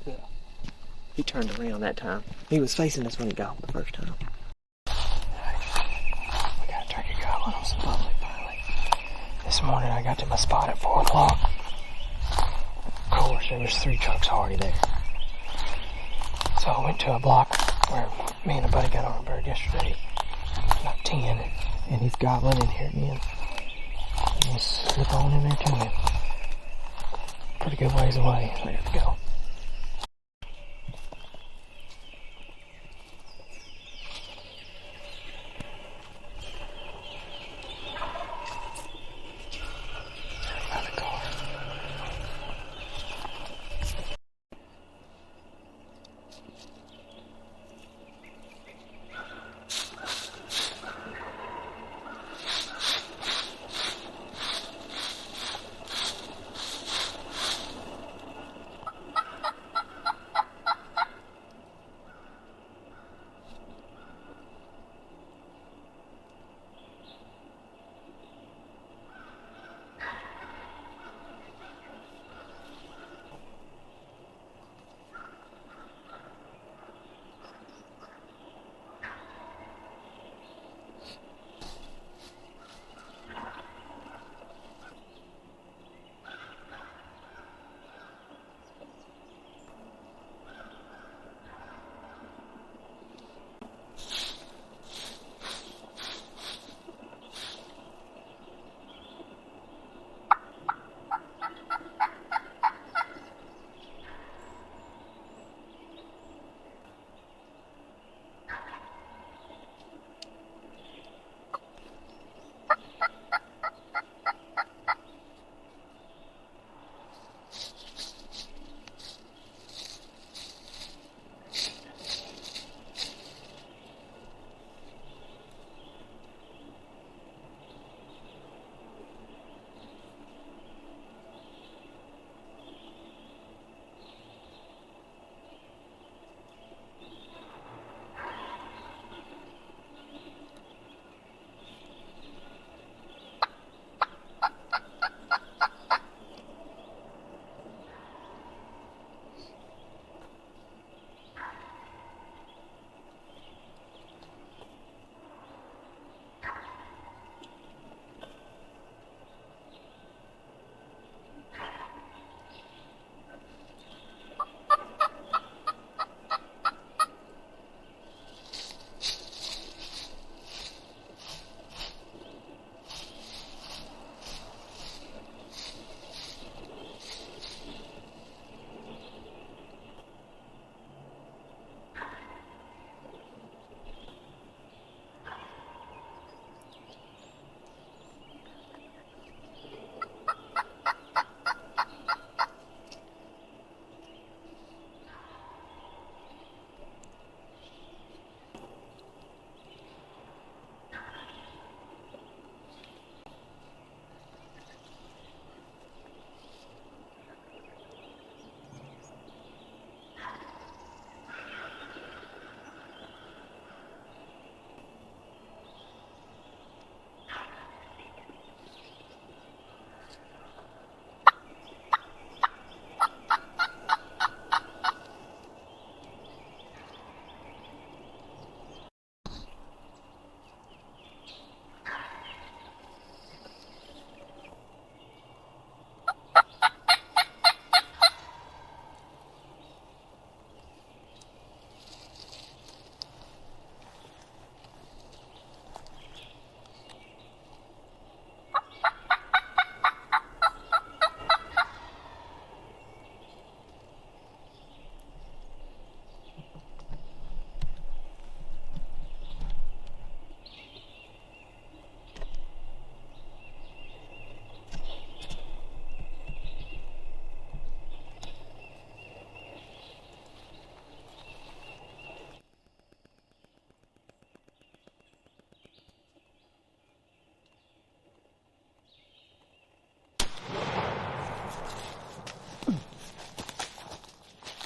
Yeah. He turned around that time. He was facing us when he gobbled the first time. We got a turkey gobbling on some public finally. This morning I got to my spot at 4 o'clock. Of course, there was 3 trucks already there. So I went to a block where me and a buddy got on a bird yesterday. About 10. And he's gobbling in here again. And he's slip on in there to him. Pretty good ways away. I have to go.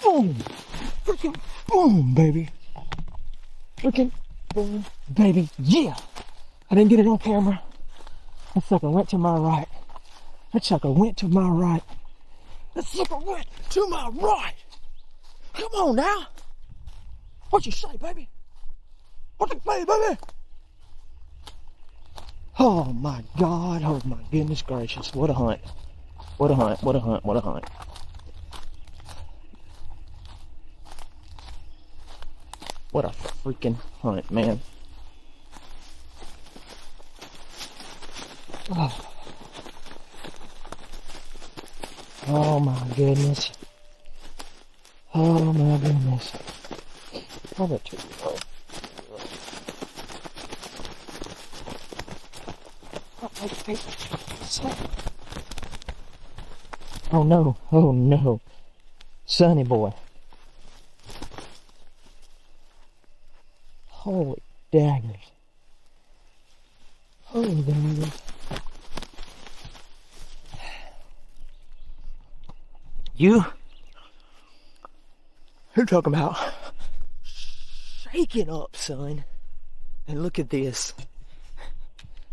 Boom! Freaking boom, baby. Freaking boom, baby. Yeah! I didn't get it on camera. That sucker went to my right. That sucker went to my right. The sucker went to my right. Come on now. What you say, baby? What you say, baby? Oh my God. Oh my goodness gracious. What a hunt. What a hunt. What a hunt. What a hunt. What a freaking hunt, man. Oh my goodness. Oh my goodness. How about you? Oh no. Oh no. Sonny boy. Holy daggers. Holy daggers. You're talking about shaking up, son. And look at this.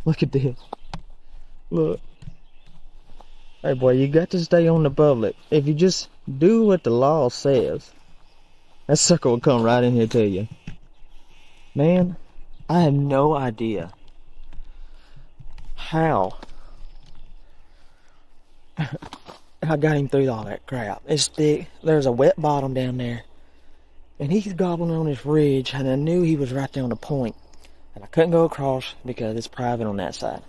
Look at this. Look. Hey boy, you got to stay on the public. If you just do what the law says, that sucker will come right in here to you. Man, I have no idea how I got him through all that crap. It's thick. There's a wet bottom down there. And he's gobbling on this ridge, and I knew he was right there on the point. And I couldn't go across because it's private on that side.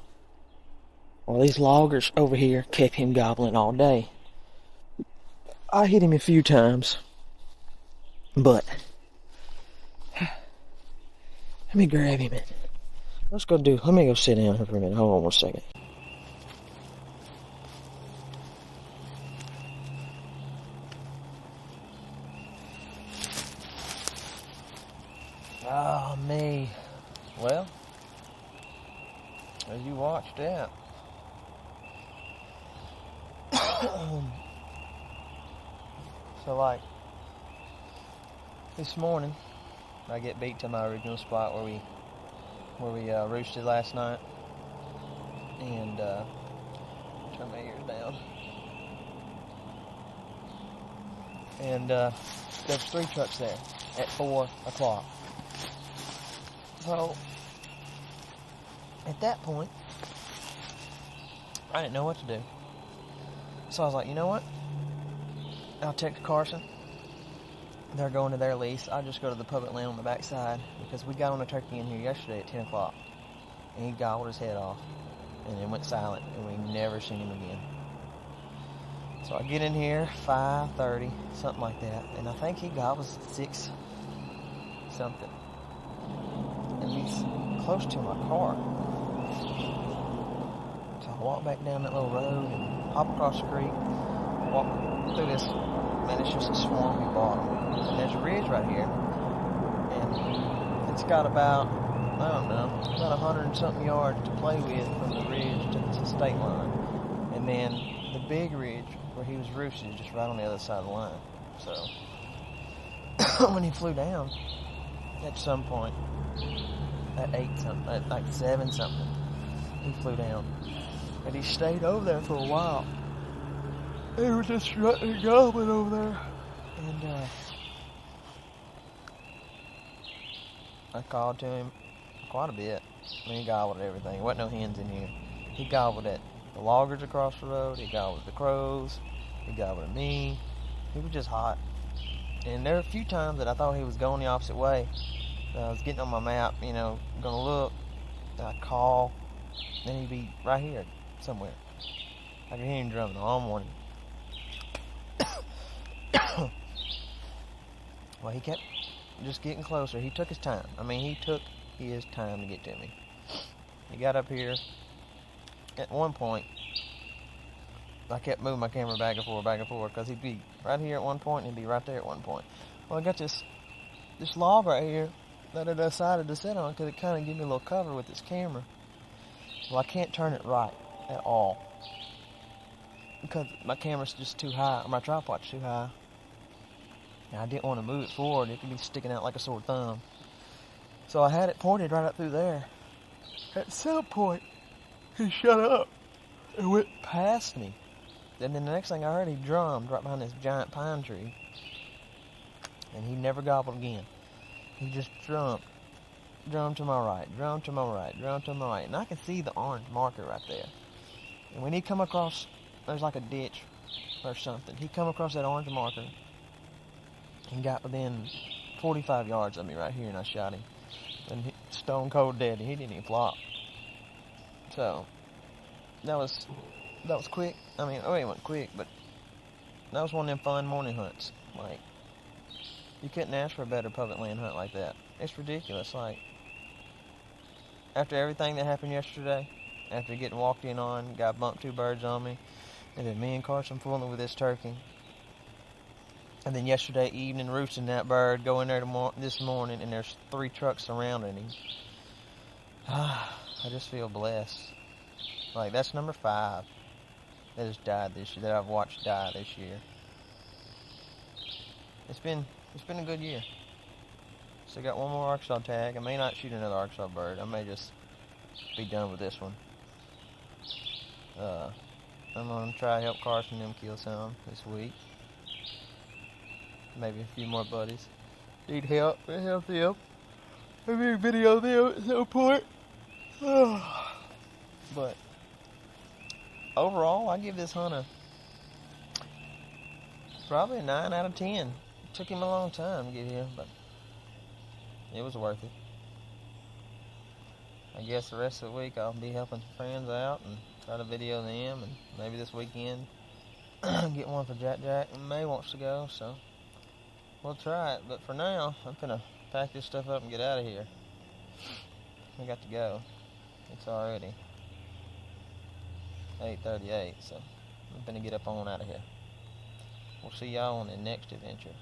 Well, these loggers over here kept him gobbling all day. I hit him a few times, but let me grab him and let me go sit down here for a minute. Hold on 1 second. Oh, me. Well, as you watched that, so like this morning, I get beat to my original spot where we roosted last night, and turn my ears down, and there's 3 trucks there at 4 o'clock. So at that point, I didn't know what to do. So I was like, you know what? I'll text Carson. They're going to their lease. I'll just go to the public land on the backside, because we got on a turkey in here yesterday at 10 o'clock. And he gobbled his head off and then went silent, and we never seen him again. So I get in here 5:30, something like that, and I think he gobbles 6 something. And he's close to my car. So I walk back down that little road and hop across the creek, walk through this, man, it's just a swampy bottom. And there's a ridge right here, and it's got about, I don't know, about 100 and something yards to play with from the ridge to the state line. And then the big ridge where he was roosted is just right on the other side of the line. So when he flew down at some point at 8 something, at like 7 something, he flew down, and he stayed over there for a while. He was just strutting and gobbling over there, and I called to him quite a bit. I mean, he gobbled at everything. There wasn't no hens in here. He gobbled at the loggers across the road. He gobbled at the crows. He gobbled at me. He was just hot. And there were a few times that I thought he was going the opposite way. I was getting on my map, you know, gonna look, and I'd call, then he'd be right here somewhere. I could hear him drumming all morning. Well, he kept just getting closer. He took his time. I mean, he took his time to get to me. He got up here. At one point, I kept moving my camera back and forth, because he'd be right here at one point and he'd be right there at one point. Well, I got this log right here that I decided to sit on because it kind of gave me a little cover with this camera. Well, I can't turn it right at all because my camera's just too high, or my tripod's too high. And I didn't want to move it forward. It could be sticking out like a sore thumb. So I had it pointed right up through there. At some point, he shut up and went past me. And then the next thing I heard, he drummed right behind this giant pine tree. And he never gobbled again. He just drummed. Drum to my right, drum to my right, drum to my right. And I can see the orange marker right there. And when he come across, there's like a ditch or something. He come across that orange marker. He got within 45 yards of me right here, and I shot him. And he, stone cold dead. He didn't even flop. So that was quick. I mean, it wasn't quick, but that was one of them fun morning hunts. Like, you couldn't ask for a better public land hunt like that. It's ridiculous. Like, after everything that happened yesterday, after getting walked in on, got bumped 2 birds on me, and then me and Carson fooling with this turkey, and then yesterday evening roosting that bird, go in there this morning, and there's 3 trucks surrounding him. I just feel blessed. Like, that's number 5 that has died this year, that I've watched die this year. It's been a good year. Still got one more Arkansas tag. I may not shoot another Arkansas bird. I may just be done with this one. I'm gonna try to help Carson and them kill some this week. Maybe a few more buddies need help. Help them. Maybe a video of them at some point. But overall, I give this hunt probably a 9 out of 10. It took him a long time to get here, but it was worth it. I guess the rest of the week I'll be helping some friends out and try to video them, and maybe this weekend get one for Jack. And May wants to go, so we'll try it. But for now, I'm gonna pack this stuff up and get out of here. I got to go. It's already 8:38, so I'm gonna get up on out of here. We'll see y'all on the next adventure.